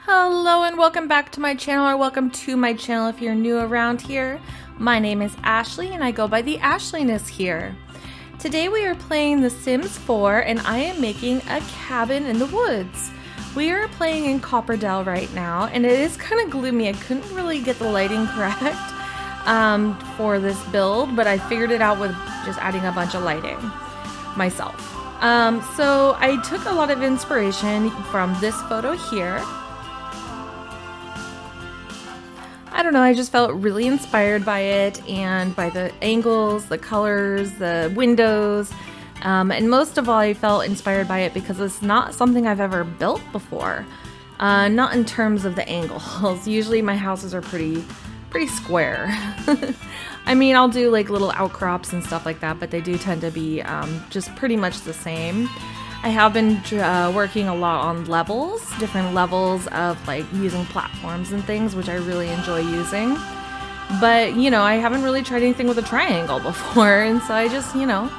Hello and welcome back to my channel, or welcome to my channel if you're new around here. My name is Ashley and I go by the Ashleyness here. Today we are playing The Sims 4 and I am making a cabin in the woods. We are playing in Copperdale right now and it is kind of gloomy. I couldn't really get the lighting correct for this build, but I figured it out with just adding a bunch of lighting myself. So I took a lot of inspiration from this photo here. I don't know, I just felt really inspired by it and by the angles, the colors, the windows, and most of all I felt inspired by it because it's not something I've ever built before. Not in terms of the angles. Usually my houses are pretty square. I mean, I'll do like little outcrops and stuff like that, but they do tend to be just pretty much the same. I have been working a lot on levels, different levels of like using platforms and things, which I really enjoy using. But, you know, I haven't really tried anything with a triangle before, and so I just, you know,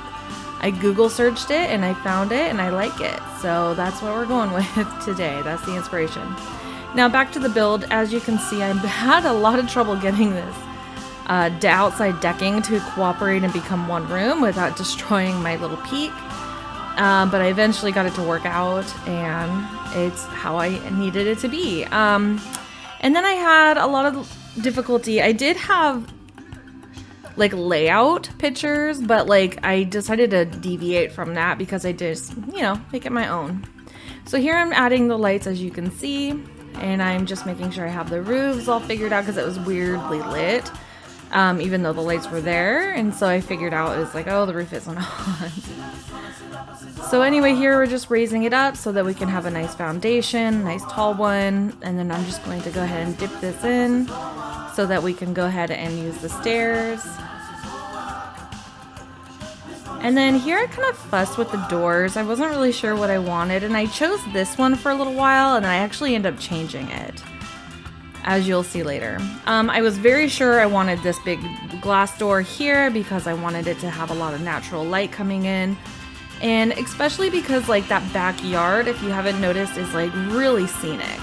I Google searched it and I found it and I like it. So that's what we're going with today. That's the inspiration. Now back to the build. As you can see, I've had a lot of trouble getting this outside decking to cooperate and become one room without destroying my little peak. But I eventually got it to work out and it's how I needed it to be. And then I had a lot of difficulty. I did have like layout pictures, but like I decided to deviate from that because I just, you know, make it my own. So here I'm adding the lights, as you can see, and I'm just making sure I have the roofs all figured out because it was weirdly lit. Even though the lights were there, and so I figured out it was like, oh, the roof isn't on. So anyway, here we're just raising it up so that we can have a nice foundation, nice tall one, and then I'm just going to go ahead and dip this in so that we can go ahead and use the stairs. And then here I kind of fussed with the doors. I wasn't really sure what I wanted, and I chose this one for a little while, and then I actually ended up changing it, as you'll see later. I was very sure I wanted this big glass door here because I wanted it to have a lot of natural light coming in. And especially because like that backyard, if you haven't noticed, is like really scenic.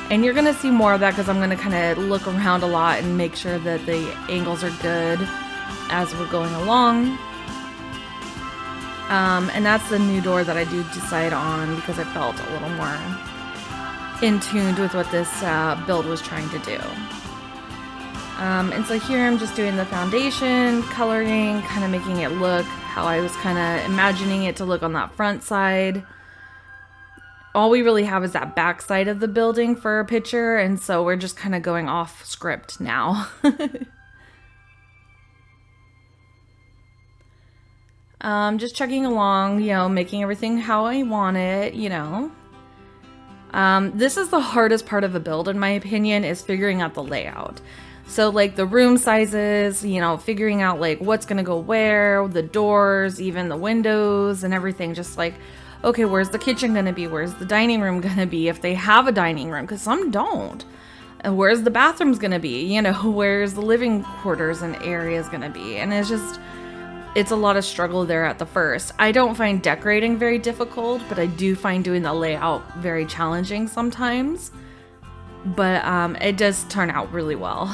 And you're gonna see more of that because I'm gonna kind of look around a lot and make sure that the angles are good as we're going along. And that's the new door that I do decide on because I felt a little more in tune with what this build was trying to do. And so here I'm just doing the foundation, coloring, kind of making it look how I was kind of imagining it to look on that front side. All we really have is that back side of the building for a picture, and so we're just kind of going off script now. Just chugging along, you know, making everything how I want it, you know. This is the hardest part of the build, in my opinion, is figuring out the layout. So like the room sizes, you know, figuring out like what's gonna go where, the doors, even the windows and everything. Just like, okay, where's the kitchen gonna be? Where's the dining room gonna be? If they have a dining room, because some don't. And where's the bathrooms gonna be? You know, where's the living quarters and areas gonna be? And it's a lot of struggle there at the first. I don't find decorating very difficult, but I do find doing the layout very challenging sometimes. But it does turn out really well.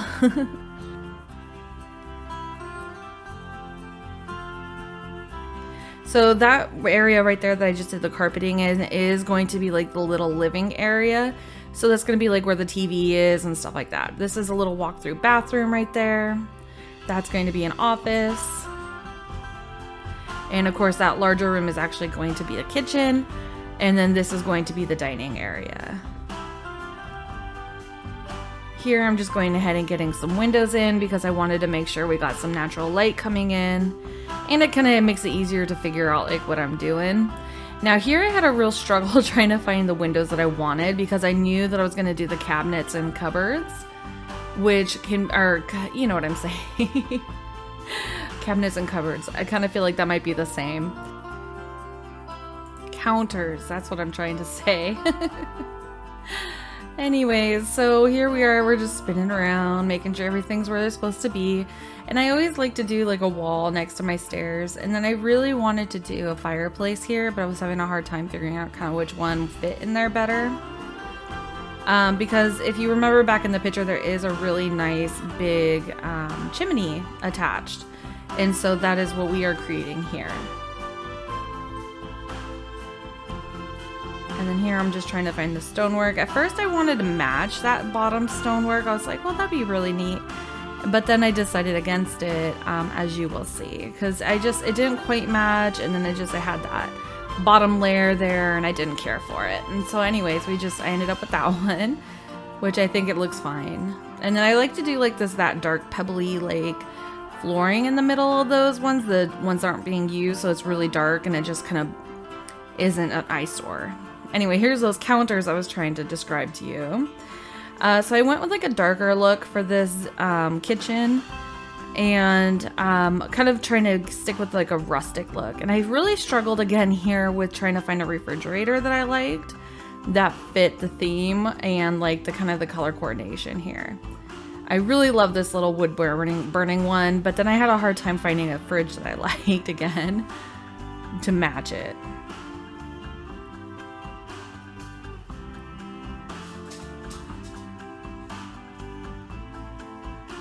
So that area right there that I just did the carpeting in is going to be like the little living area. So that's going to be like where the TV is and stuff like that. This is a little walk-through bathroom right there. That's going to be an office. And of course that larger room is actually going to be a kitchen. And then this is going to be the dining area. Here I'm just going ahead and getting some windows in because I wanted to make sure we got some natural light coming in. And it kind of makes it easier to figure out like what I'm doing. Now here I had a real struggle trying to find the windows that I wanted because I knew that I was going to do the cabinets and cupboards, which are, you know what I'm saying. Cabinets and cupboards. I kind of feel like that might be the same. Counters, that's what I'm trying to say. Anyways, so here we are, we're just spinning around, making sure everything's where they're supposed to be. And I always like to do like a wall next to my stairs. And then I really wanted to do a fireplace here, but I was having a hard time figuring out kind of which one fit in there better. because if you remember back in the picture, there is a really nice big chimney attached. And so that is what we are creating here. And then here I'm just trying to find the stonework. At first I wanted to match that bottom stonework. I was like, well, that'd be really neat. But then I decided against it, as you will see, because it didn't quite match. And then I had that bottom layer there and I didn't care for it. And so anyways, I ended up with that one, which I think it looks fine. And then I like to do like that dark pebbly like flooring in the middle of those ones. The ones aren't being used, so it's really dark and it just kind of isn't an eyesore. Anyway, here's those counters I was trying to describe to you. So I went with like a darker look for this kitchen, and kind of trying to stick with like a rustic look. And I really struggled again here with trying to find a refrigerator that I liked that fit the theme and like the kind of the color coordination here. I really love this little wood burning one, but then I had a hard time finding a fridge that I liked again to match it.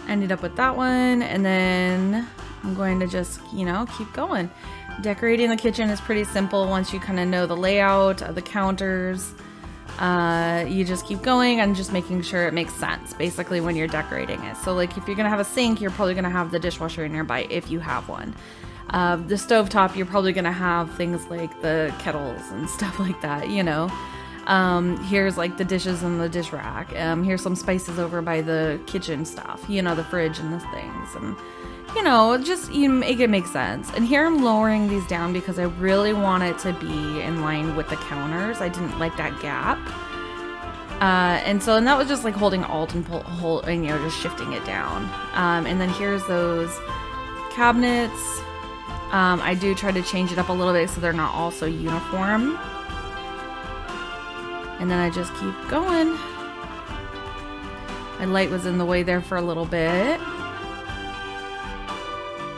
Ended up with that one, and then I'm going to just, keep going. Decorating the kitchen is pretty simple once you kind of know the layout of the counters. You just keep going and just making sure it makes sense, basically, when you're decorating it. So, like, if you're going to have a sink, you're probably going to have the dishwasher nearby if you have one. The stovetop, you're probably going to have things like the kettles and stuff like that, Here's like the dishes and the dish rack. Here's some spices over by the kitchen stuff, the fridge and the things. And, just you make it make sense. And here I'm lowering these down because I really want it to be in line with the counters. I didn't like that gap. And that was just like holding Alt and just shifting it down. And then here's those cabinets. I do try to change it up a little bit so they're not all so uniform. And then I just keep going. My light was in the way there for a little bit.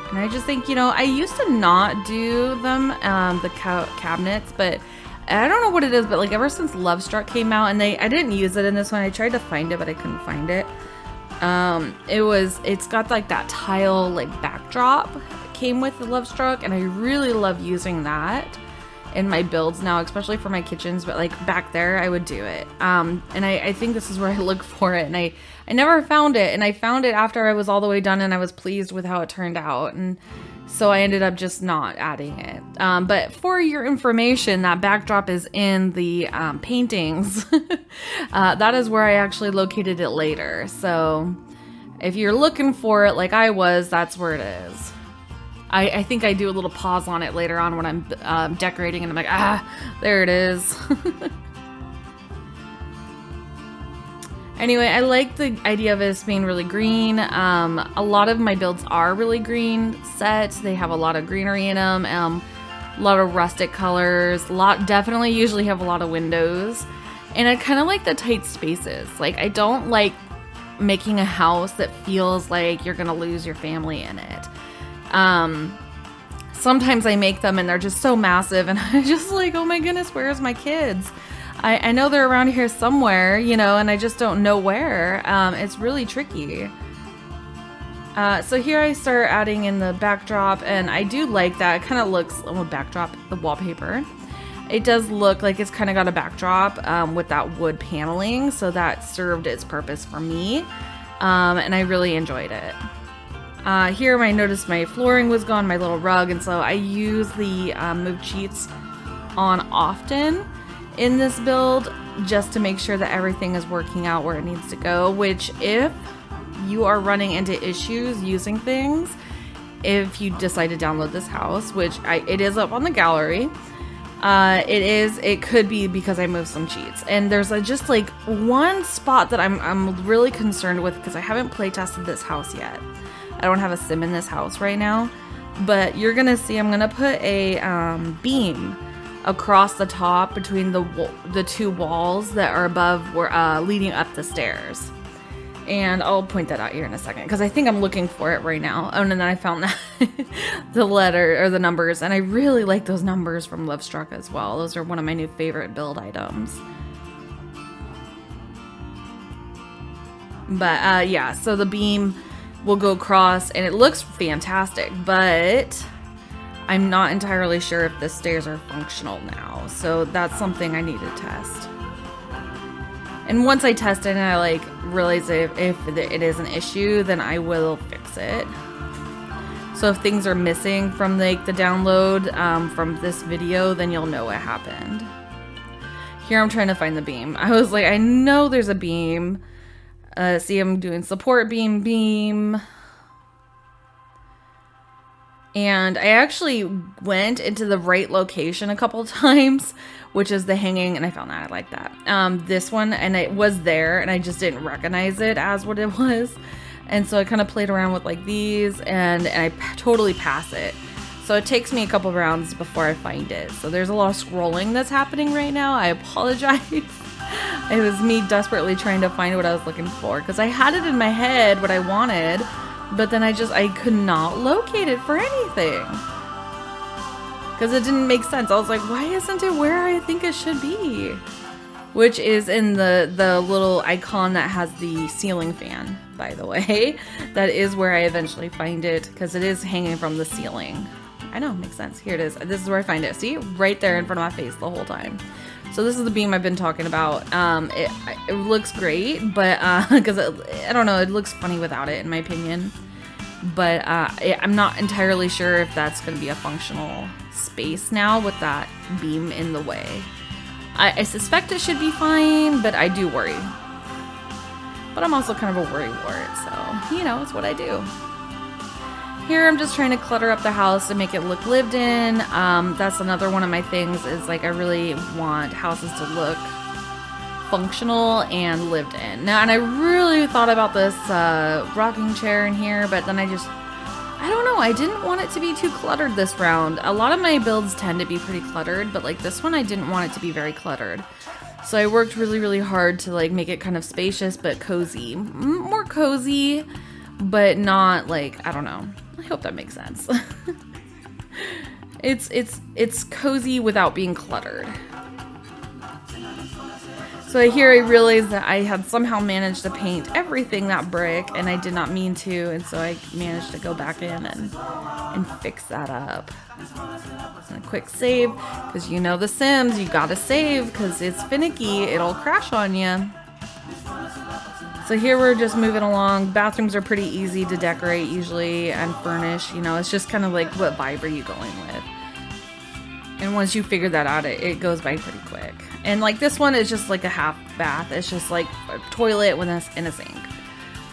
And I just think, I used to not do them, the cabinets, but I don't know what it is, but like ever since Lovestruck came out, and I didn't use it in this one. I tried to find it, but I couldn't find it. It's got like that tile like backdrop came with the Lovestruck, and I really love using that in my builds now, especially for my kitchens, but like back there I would do it. And I think this is where I look for it, and I never found it, and I found it after I was all the way done and I was pleased with how it turned out, and so I ended up just not adding it. But for your information, that backdrop is in the paintings. That is where I actually located it later, so if you're looking for it like I was, that's where it is. I think I do a little pause on it later on when I'm decorating, and I'm like, there it is. Anyway, I like the idea of this being really green. A lot of my builds are really green sets. They have a lot of greenery in them, a lot of rustic colors, definitely usually have a lot of windows. And I kind of like the tight spaces. Like, I don't like making a house that feels like you're gonna lose your family in it. Sometimes I make them and they're just so massive, and I'm just like, oh my goodness, where's my kids? I know they're around here somewhere, and I just don't know where. It's really tricky. So here I start adding in the backdrop, and I do like that. It kind of looks, backdrop, the wallpaper. It does look like it's kind of got a backdrop with that wood paneling, so that served its purpose for me, and I really enjoyed it. Here I noticed my flooring was gone, my little rug, and so I use the move cheats on often in this build just to make sure that everything is working out where it needs to go, which if you are running into issues using things, if you decide to download this house, which it is up on the gallery, it could be because I moved some cheats, and there's just like one spot that I'm really concerned with because I haven't play tested this house yet. I don't have a sim in this house right now, but you're gonna see I'm gonna put a beam across the top between the two walls that are above, leading up the stairs. And I'll point that out here in a second because I think I'm looking for it right now. Oh, and then I found that the letter or the numbers, and I really like those numbers from Lovestruck as well. Those are one of my new favorite build items. But yeah, so the beam will go across and it looks fantastic, but I'm not entirely sure if the stairs are functional now. So that's something I need to test. And once I test it and I like realize if it is an issue, then I will fix it. So if things are missing from like the download from this video, then you'll know what happened. Here I'm trying to find the beam. I was like, I know there's a beam. See, I'm doing support beam. And I actually went into the right location a couple times, which is the hanging, and I found that I like that. This one, and it was there, and I just didn't recognize it as what it was. And so I kind of played around with like these, and I totally pass it. So it takes me a couple rounds before I find it. So there's a lot of scrolling that's happening right now. I apologize. It was me desperately trying to find what I was looking for, because I had it in my head what I wanted, but then I could not locate it for anything. Because it didn't make sense. I was like, why isn't it where I think it should be? Which is in the little icon that has the ceiling fan, by the way. That is where I eventually find it, because it is hanging from the ceiling. I know, makes sense. Here it is. This is where I find it. See? Right there in front of my face the whole time. So this is the beam I've been talking about. It looks great, but because I don't know, it looks funny without it, in my opinion. But I'm not entirely sure if that's going to be a functional space now with that beam in the way. I suspect it should be fine, but I do worry. But I'm also kind of a worrywart, so you know, it's what I do. Here I'm just trying to clutter up the house to make it look lived in. That's another one of my things, is like I really want houses to look functional and lived in. Now, and I really thought about this rocking chair in here, but then I don't know, I didn't want it to be too cluttered this round. A lot of my builds tend to be pretty cluttered, but like this one I didn't want it to be very cluttered. So I worked really, really hard to like make it kind of spacious but cozy. More cozy, but not like, I don't know. I hope that makes sense. It's cozy without being cluttered. So here I realized that I had somehow managed to paint everything that brick, and I did not mean to, and so I managed to go back in and fix that up. And a quick save, because you know The Sims, you gotta save, because it's finicky, it'll crash on you. So here we're just moving along. Bathrooms are pretty easy to decorate usually and furnish, you know, it's just kind of like what vibe are you going with. And once you figure that out, it goes by pretty quick. And like this one is just like a half bath. It's just like a toilet with a sink.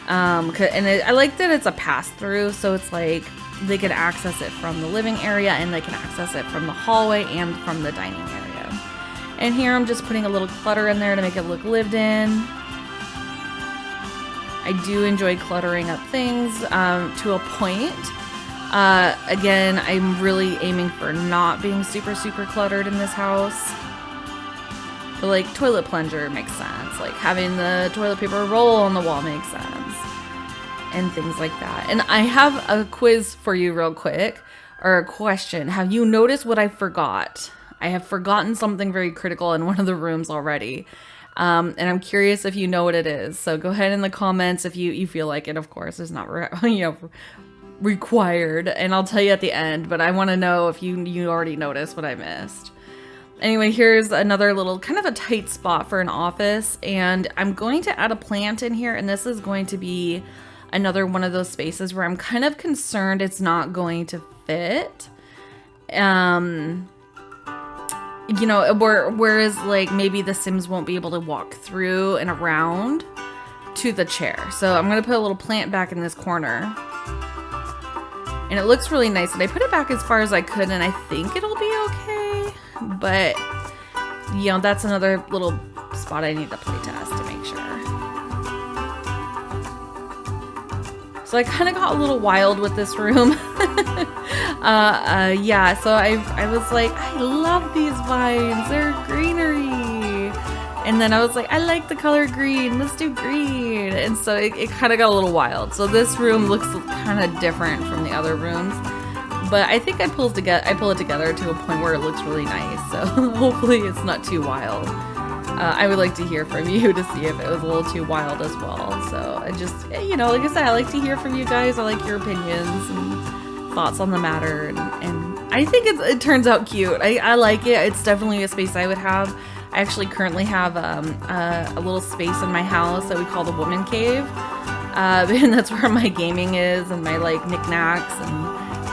I like that it's a pass through, so it's like they could access it from the living area, and they can access it from the hallway and from the dining area. And here I'm just putting a little clutter in there to make it look lived in. I do enjoy cluttering up things to a point. Again, I'm really aiming for not being super cluttered in this house. But like toilet plunger makes sense. Like having the toilet paper roll on the wall makes sense. And things like that. And I have a quiz for you real quick, or a question. Have you noticed what I forgot? I have forgotten something very critical in one of the rooms already. And I'm curious if you know what it is. So go ahead in the comments if you feel like it, of course. It's not required. And I'll tell you at the end. But I want to know if you already noticed what I missed. Anyway, here's another little kind of a tight spot for an office, and I'm going to add a plant in here, and this is going to be another one of those spaces where I'm kind of concerned it's not going to fit. You know, whereas like maybe the Sims won't be able to walk through and around to the chair. So I'm going to put a little plant back in this corner. And it looks really nice, and I put it back as far as I could, and I think it'll be okay. But, you know, that's another little spot I need to play test to make sure. So I kind of got a little wild with this room. Yeah, so I was like, I love these vines. They're greenery. And then I was like, I like the color green. Let's do green. And so it kind of got a little wild. So this room looks kind of different from the other rooms. But I think I pull it together to a point where it looks really nice. So hopefully it's not too wild. I would like to hear from you to see if it was a little too wild as well. So I just, you know, like I said, I like to hear from you guys. I like your opinions and thoughts on the matter, and I think it turns out cute. I like it. It's definitely a space I would have. I actually currently have a little space in my house that we call the woman cave, and that's where my gaming is and my like knickknacks and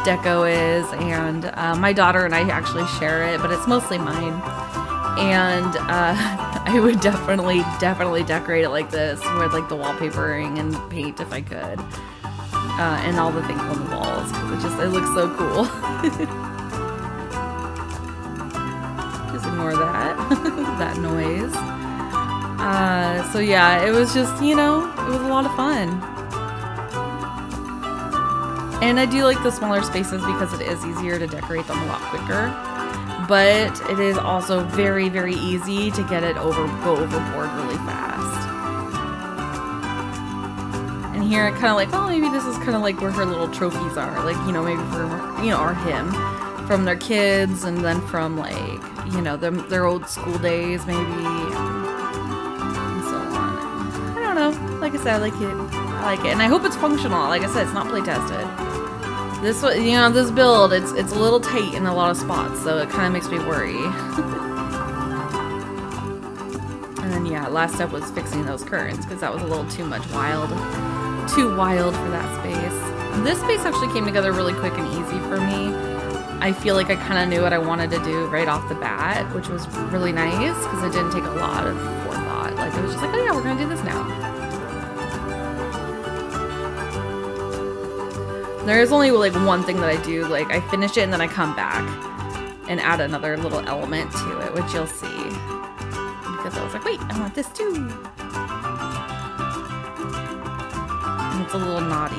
deco is, and my daughter and I actually share it, but it's mostly mine. And I would definitely decorate it like this with like the wallpapering and paint if I could, and all the things on the walls, because it looks so cool. Just ignore that that noise. So yeah, it was just, you know, it was a lot of fun. And I do like the smaller spaces because it is easier to decorate them a lot quicker. But it is also very, very easy to get it go overboard really fast. And here it kind of like, oh, maybe this is kind of like where her little trophies are. Like, you know, maybe for, you know, or him. From their kids, and then from like, you know, their old school days maybe. And so on. I don't know. Like I said, I like it. I like it. And I hope it's functional. Like I said, it's not play tested. This, you know, this build, it's a little tight in a lot of spots, so it kind of makes me worry. And then yeah, last step was fixing those curtains, because that was a little too wild for that space. This space actually came together really quick and easy for me. I feel like I kind of knew what I wanted to do right off the bat, which was really nice, because it didn't take a lot of forethought. Like, it was just like, oh yeah, we're gonna do this now. There is only like one thing that I do, like I finish it and then I come back and add another little element to it, which you'll see. Because I was like, wait, I want this too. And it's a little naughty.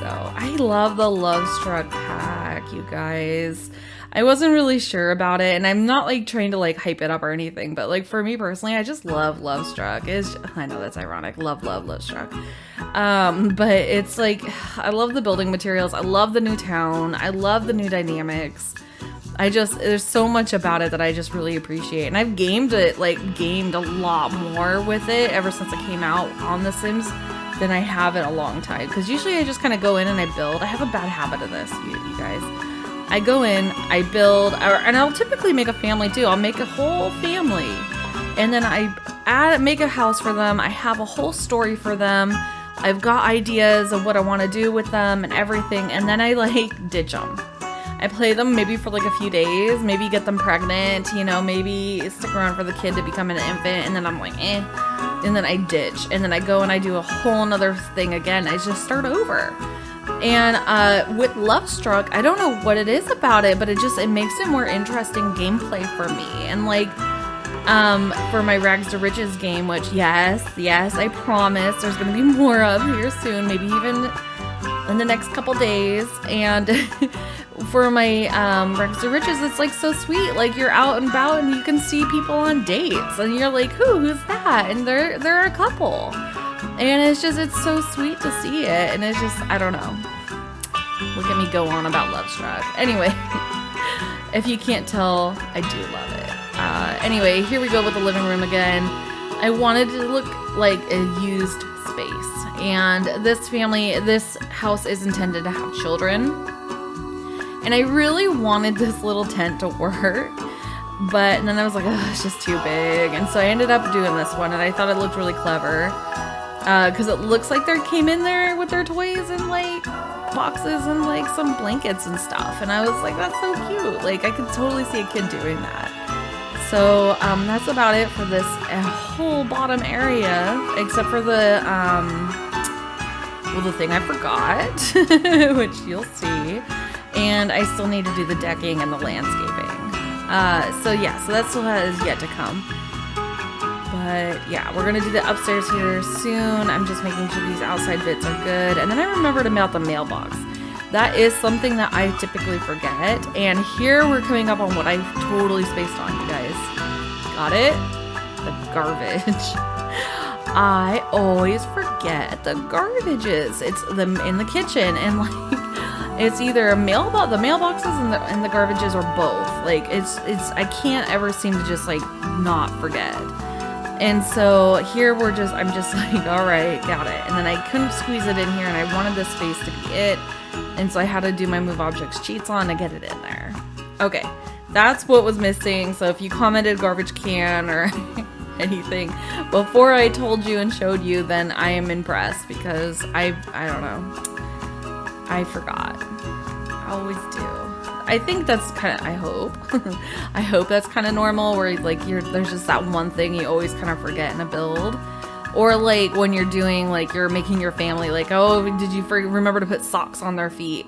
So I love the Lovestruck pack, you guys. I wasn't really sure about it, and I'm not like trying to like hype it up or anything, but like for me personally, I just love Lovestruck. I know that's ironic. Love Lovestruck. But it's like, I love the building materials. I love the new town. I love the new dynamics. There's so much about it that I just really appreciate. And I've gamed a lot more with it ever since it came out on The Sims than I have in a long time. Because usually I just kind of go in and I build. I have a bad habit of this, you guys. I go in, I build, and I'll typically make a family too. I'll make a whole family. And then I make a house for them. I have a whole story for them. I've got ideas of what I want to do with them and everything. And then I like ditch them. I play them maybe for like a few days, maybe get them pregnant, you know, maybe stick around for the kid to become an infant. And then I'm like, eh. And then I ditch. And then I go and I do a whole nother thing again. I just start over. And with Lovestruck, I don't know what it is about it, but it makes it more interesting gameplay for me. And like, for my Rags to Riches game, which yes, I promise there's gonna be more of here soon, maybe even in the next couple days. And for my Rags to Riches, it's like so sweet. Like you're out and about and you can see people on dates, and you're like, who's that? And they're a couple. And it's so sweet to see it. And it's just, I don't know. Look at me go on about Lovestruck. Anyway, if you can't tell, I do love it. Anyway, here we go with the living room again. I wanted to look like a used space. And this house is intended to have children. And I really wanted this little tent to work. But then I was like, oh, it's just too big. And so I ended up doing this one, and I thought it looked really clever. Because it looks like they came in there with their toys and like boxes and like some blankets and stuff. And I was like, that's so cute. Like I could totally see a kid doing that. So that's about it for this whole bottom area, except for the thing I forgot, which you'll see. And I still need to do the decking and the landscaping. So that still has yet to come. But yeah, we're gonna do the upstairs here soon. I'm just making sure these outside bits are good. And then I remember to mail the mailbox. That is something that I typically forget. And here we're coming up on what I totally spaced on, you guys. Got it? The garbage. I always forget the garbages. It's them in the kitchen. And like, It's either the mailboxes and the garbages, or both. Like I can't ever seem to just like not forget. And so here I'm just like, all right, got it. And then I couldn't squeeze it in here, and I wanted this space to be it. And so I had to do my move objects cheats on to get it in there. Okay, that's what was missing. So if you commented garbage can or anything before I told you and showed you, then I am impressed, because I don't know. I forgot. I always do. I think that's kind of, I hope that's kind of normal, where like there's just that one thing you always kind of forget in a build. Or like when you're doing, like you're making your family, like, oh, did you remember to put socks on their feet?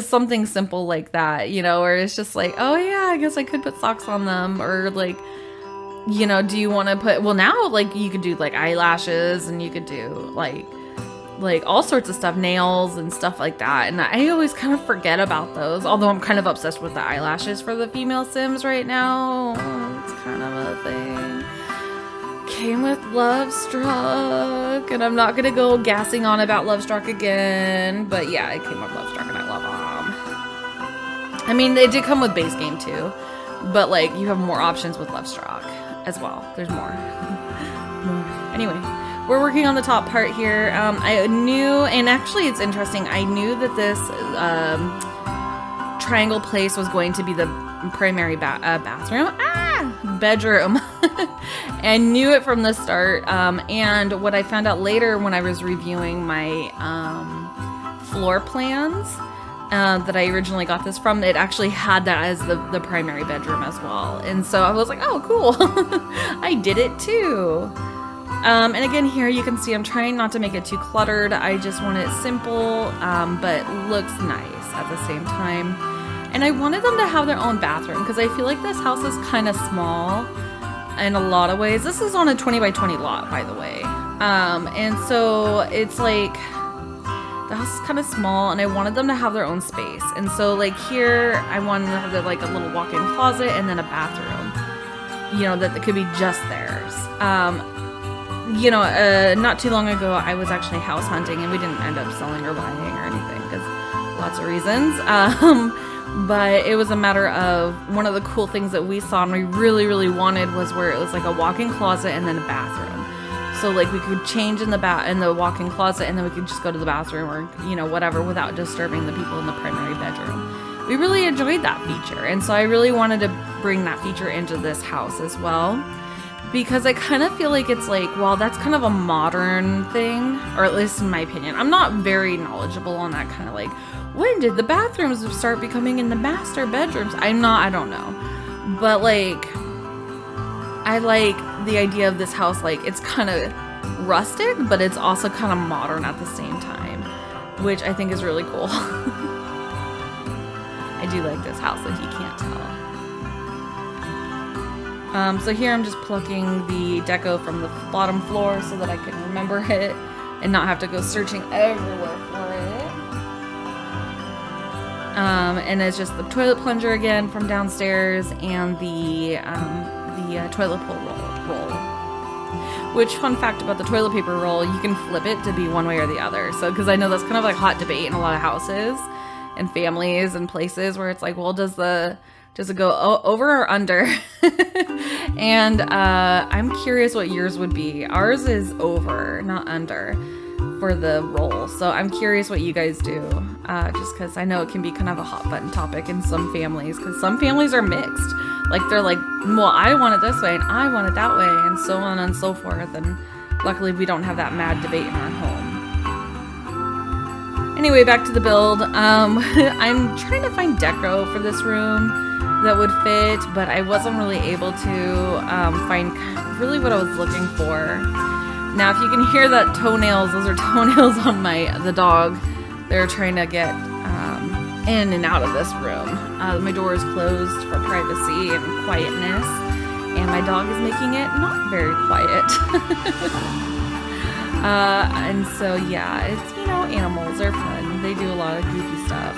Something simple like that, where it's just like, oh yeah, I guess I could put socks on them. Or like, do you want to put, well now, like you could do like eyelashes, and you could do like all sorts of stuff, nails and stuff like that. And I always kind of forget about those, although I'm kind of obsessed with the eyelashes for the female Sims right now. It's kind of a thing. Came with Lovestruck, and I'm not gonna go gassing on about Lovestruck again, but yeah, it came with Lovestruck, and I love them. I mean, they did come with base game too, but like you have more options with Lovestruck as well. There's more. Anyway, we're working on the top part here. I knew, and actually it's interesting, I knew that this triangle place was going to be the primary bedroom. I knew it from the start, and what I found out later when I was reviewing my floor plans that I originally got this from, it actually had that as the primary bedroom as well. And so I was like, oh cool, I did it too. And again, here you can see I'm trying not to make it too cluttered. I just want it simple, but looks nice at the same time. And I wanted them to have their own bathroom, because I feel like this house is kind of small in a lot of ways. This is on a 20 by 20 lot, by the way. And so it's like, the house is kind of small, and I wanted them to have their own space. And so like here, I wanted to have like a little walk-in closet and then a bathroom, that could be just theirs. Not too long ago, I was actually house hunting, and we didn't end up selling or buying or anything, because lots of reasons. But it was a matter of, one of the cool things that we saw and we really, really wanted was where it was like a walk-in closet and then a bathroom. So like we could change in the walk-in closet, and then we could just go to the bathroom or, whatever, without disturbing the people in the primary bedroom. We really enjoyed that feature. And so I really wanted to bring that feature into this house as well, because I kind of feel like it's like, well, that's kind of a modern thing, or at least in my opinion. I'm not very knowledgeable on that kind of like, when did the bathrooms start becoming in the master bedrooms? I don't know. But like, I like the idea of this house, like it's kind of rustic, but it's also kind of modern at the same time, which I think is really cool. I do like this house, if you can't tell. So here I'm just plucking the deco from the bottom floor so that I can remember it and not have to go searching everywhere for it. And it's just the toilet plunger again from downstairs, and the toilet roll. Which, fun fact about the toilet paper roll, you can flip it to be one way or the other. So, because I know that's kind of like hot debate in a lot of houses and families and places, where it's like, well, does it go over or under? And I'm curious what yours would be. Ours is over, not under, for the roll. So I'm curious what you guys do, just because I know it can be kind of a hot button topic in some families, because some families are mixed. Like they're like, well, I want it this way and I want it that way, and so on and so forth. And luckily we don't have that mad debate in our home. Anyway, back to the build. I'm trying to find deco for this room that would fit, but I wasn't really able to find really what I was looking for. Now, if you can hear that toenails, those are toenails on the dog. They're trying to get in and out of this room. My door is closed for privacy and quietness, and my dog is making it not very quiet. And so, yeah, it's, animals are fun. They do a lot of goofy stuff.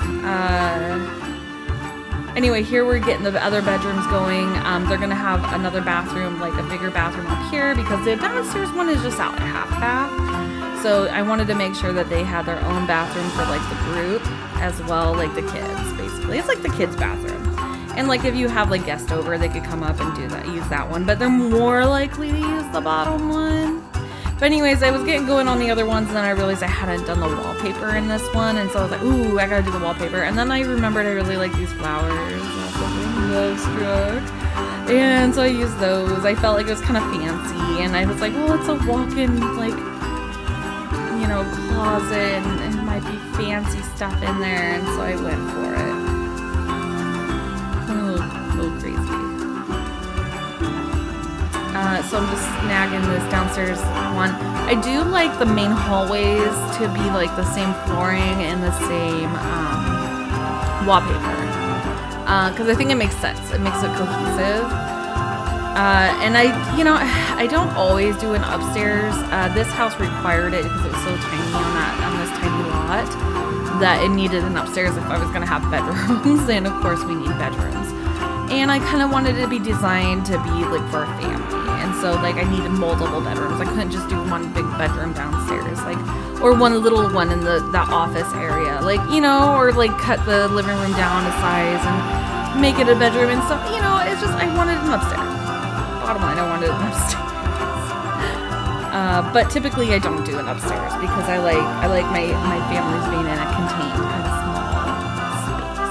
Anyway, here we're getting the other bedrooms going. They're going to have another bathroom, like a bigger bathroom up here, because the downstairs one is just out at half bath. so I wanted to make sure that they had their own bathroom for like the group as well, like the kids, basically. It's like the kids' bathroom. And like if you have like guests over, they could come up and do that, use that one, but they're more likely to use the bottom one. But anyways, I was getting going on the other ones, and then I realized I hadn't done the wallpaper in this one, and so I was like, ooh, I gotta do the wallpaper. And then I remembered I really like these flowers. Love struck. And so I used those. I felt like it was kind of fancy, and I was like, well, it's a walk-in, like, you know, closet, and it might be fancy stuff in there, and so I went for it. A little crazy. So I'm just snagging this downstairs one. I do like the main hallways to be like the same flooring and the same wallpaper. Because I think it makes sense. It makes it cohesive. And I don't always do an upstairs. This house required it because it was so tiny on this tiny lot that it needed an upstairs if I was gonna have bedrooms. And of course we need bedrooms. And I kind of wanted it to be designed to be like for a family. And so like I needed multiple bedrooms. I couldn't just do one big bedroom downstairs, like, or one little one in that office area, like, you know, or like cut the living room down to size and make it a bedroom and stuff. You know, it's just I wanted an upstairs. Bottom line, I wanted an upstairs. But typically I don't do an upstairs because I like my family's being in a contained kind of small space.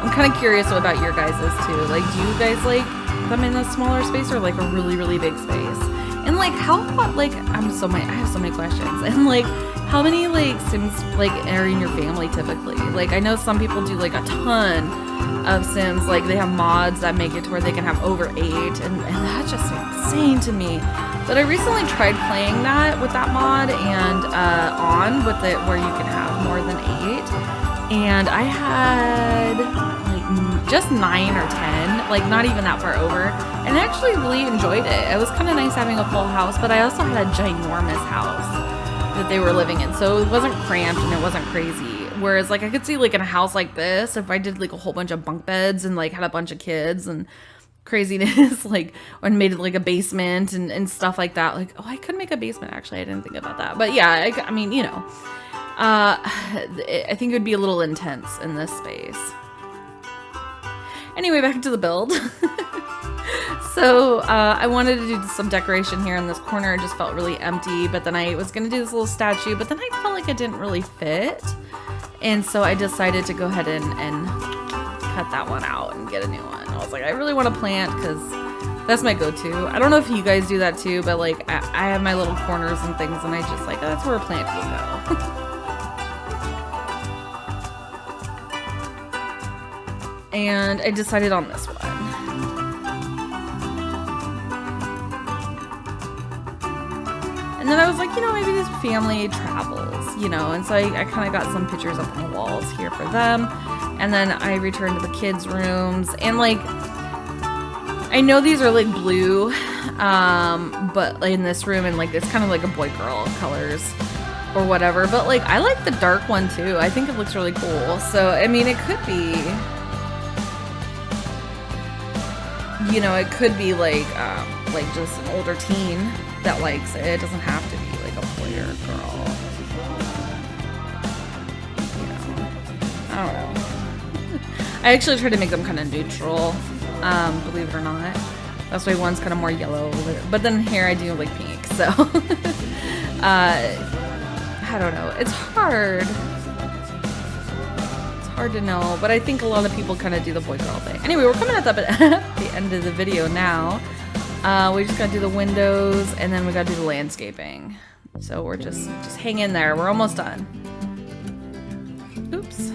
I'm kind of curious about your guys's too. Like, do you guys like them in a smaller space or like a really, really big space? And like, how about like, I have so many questions. And like, how many like Sims like are in your family typically? Like, I know some people do like a ton of Sims. Like they have mods that make it to where they can have over 8, and that's just insane to me. But I recently tried playing that with that mod and on with it where you can have more than 8. And I had like just 9 or 10, like not even that far over, and I actually really enjoyed it. It was kind of nice having a full house, but I also had a ginormous house that they were living in, so it wasn't cramped and it wasn't crazy. Whereas like I could see like in a house like this, if I did like a whole bunch of bunk beds and like had a bunch of kids and craziness, like, and made it like a basement and stuff like that, like, oh, I could make a basement actually. I didn't think about that, but yeah, I mean, you know, I think it would be a little intense in this space. Anyway, back to the build. So I wanted to do some decoration here in this corner. It just felt really empty, but then I was gonna do this little statue, but then I felt like it didn't really fit, and so I decided to go ahead and cut that one out and get a new one. I was like, I really want to plant because that's my go-to. I don't know if you guys do that too, but like I have my little corners and things, and I just like, oh, that's where a plant will go. And I decided on this one. And then I was like, you know, maybe this family travels, you know, and so I kind of got some pictures up on the walls here for them. And then I returned to the kids' rooms, and like, I know these are like blue, but in this room, and like, it's kind of like a boy-girl colors or whatever, but like, I like the dark one too. I think it looks really cool. So, I mean, it could be, you know, it could be like just an older teen that likes it. It doesn't have to be like a boy or a girl. You know, I don't know. I actually tried to make them kind of neutral, believe it or not. That's why one's kind of more yellow, but then here I do like pink, so I don't know. It's hard. Hard to know, but I think a lot of people kind of do the boy-girl thing. Anyway, we're coming at the end of the video now. We just gotta do the windows, and then we gotta do the landscaping. So we're just hang in there. We're almost done. Oops.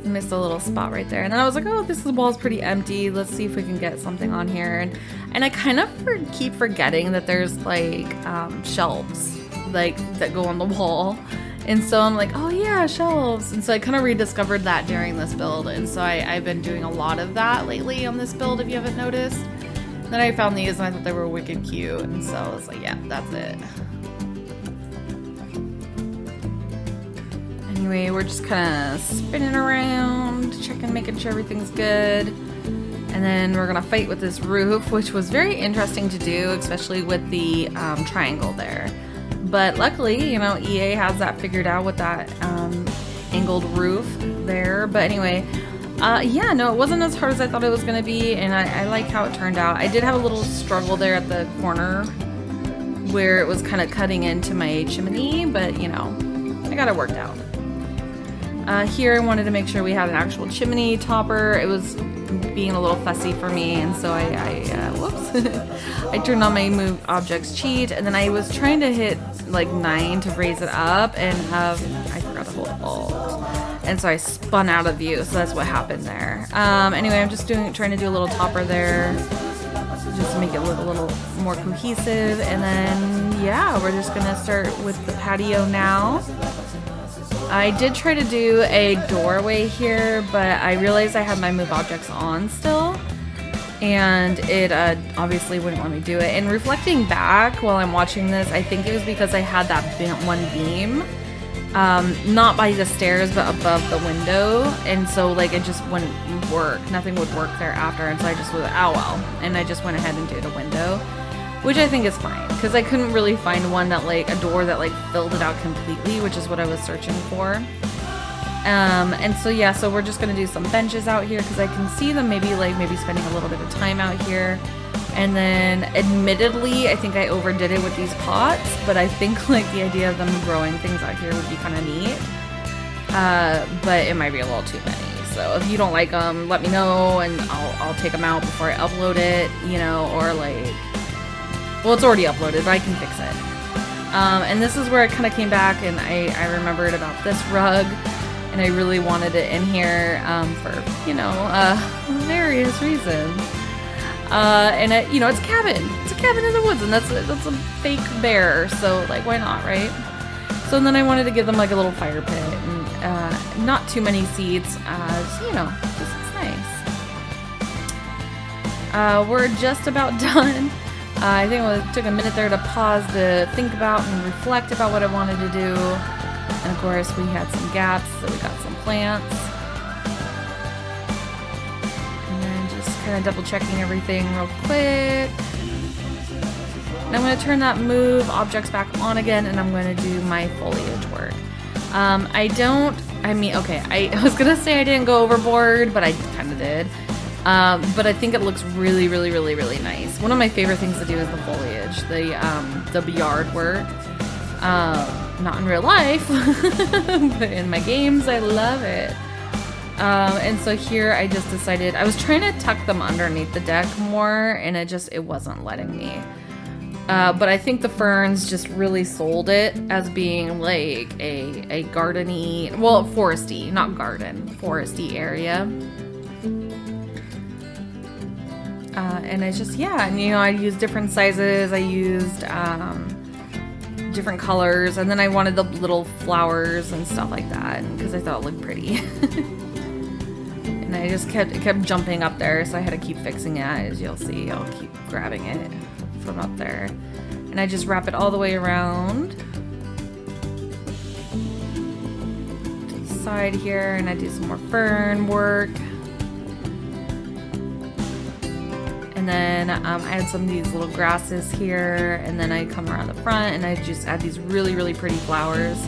Missed a little spot right there. And then I was like, oh, this wall's pretty empty. Let's see if we can get something on here. And I kind of keep forgetting that there's like shelves like that go on the wall. And so I'm like, oh yeah, shelves. And so I kind of rediscovered that during this build. And so I've been doing a lot of that lately on this build, if you haven't noticed. Then I found these and I thought they were wicked cute. And so I was like, yeah, that's it. Anyway, we're just kind of spinning around, checking, making sure everything's good. And then we're gonna fight with this roof, which was very interesting to do, especially with the triangle there. But luckily, you know, EA has that figured out with that angled roof there. But anyway, yeah, no, it wasn't as hard as I thought it was gonna be, and I like how it turned out. I did have a little struggle there at the corner where it was kind of cutting into my chimney, but you know, I got it worked out. Here I wanted to make sure we had an actual chimney topper. It was being a little fussy for me, and so whoops, I turned on my move objects cheat, and then I was trying to hit like 9 to raise it up, and I forgot to hold Alt, and so I spun out of view, so that's what happened there. Anyway, I'm just trying to do a little topper there, just to make it look a little more cohesive, and then yeah, we're just gonna start with the patio now. I did try to do a doorway here, but I realized I had my move objects on still, and it obviously wouldn't let me do it. And reflecting back while I'm watching this, I think it was because I had that one beam, not by the stairs, but above the window, and so like it just wouldn't work. Nothing would work there after, and so I just was, oh well, and I just went ahead and did a window, which I think is fine, because I couldn't really find one that like a door that like filled it out completely, which is what I was searching for. And so yeah, so we're just gonna do some benches out here because I can see them maybe spending a little bit of time out here. And then admittedly, I think I overdid it with these pots, but I think like the idea of them growing things out here would be kind of neat. But it might be a little too many. So if you don't like them, let me know, and I'll take them out before I upload it, you know, or like, well, it's already uploaded, but I can fix it. And this is where I kind of came back, and I remembered about this rug, and I really wanted it in here for, you know, various reasons. And it, you know, it's a cabin. It's a cabin in the woods, and that's a fake bear, so like, why not, right? So then I wanted to give them like a little fire pit, and not too many seats. Just, you know, just it's nice. We're just about done. I think it took a minute there to pause to think about and reflect about what I wanted to do. And of course, we had some gaps, so we got some plants. And then just kind of double checking everything real quick. And I'm going to turn that move objects back on again, and I'm going to do my foliage work. I was going to say I didn't go overboard, but I kind of did. But I think it looks really, really, really, really nice. One of my favorite things to do is the foliage, the yard work. Not in real life, but in my games, I love it. And so here I just decided, I was trying to tuck them underneath the deck more, and it wasn't letting me. But I think the ferns just really sold it as being like a gardeny, well, foresty, not garden, foresty area. And I just, yeah, and you know, I used different sizes, I used different colors, and then I wanted the little flowers and stuff like that, because I thought it looked pretty. And I just kept jumping up there, so I had to keep fixing it. As you'll see, I'll keep grabbing it from up there. And I just wrap it all the way around to the side here, and I do some more fern work. And then I had some of these little grasses here, and then I come around the front and I just add these really, really pretty flowers.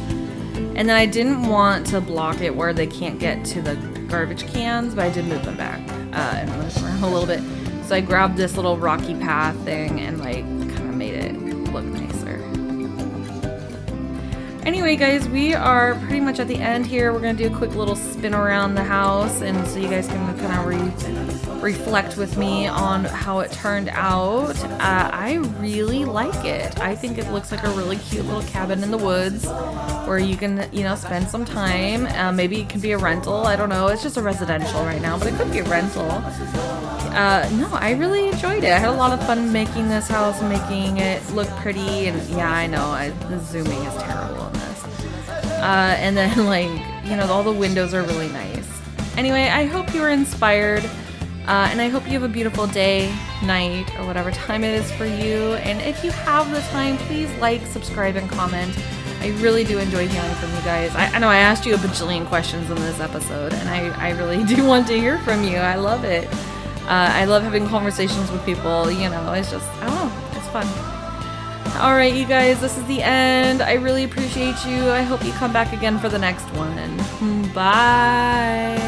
And then I didn't want to block it where they can't get to the garbage cans, but I did move them back and move them around a little bit. So I grabbed this little rocky path thing and like kind of made it look nicer. Anyway, guys, we are pretty much at the end here. We're going to do a quick little spin around the house, and so you guys can kind of reflect with me on how it turned out. I really like it. I think it looks like a really cute little cabin in the woods where you can, you know, spend some time. Maybe it could be a rental. I don't know. It's just a residential right now, but it could be a rental. No, I really enjoyed it. I had a lot of fun making this house, making it look pretty, and yeah, I know, the zooming is terrible on this. And then, like, you know, all the windows are really nice. Anyway, I hope you were inspired, and I hope you have a beautiful day, night, or whatever time it is for you. And if you have the time, please like, subscribe, and comment. I really do enjoy hearing from you guys. I know I asked you a bajillion questions in this episode, and I really do want to hear from you. I love it. I love having conversations with people, you know, it's just, I don't know, it's fun. Alright, you guys, this is the end. I really appreciate you. I hope you come back again for the next one. Bye!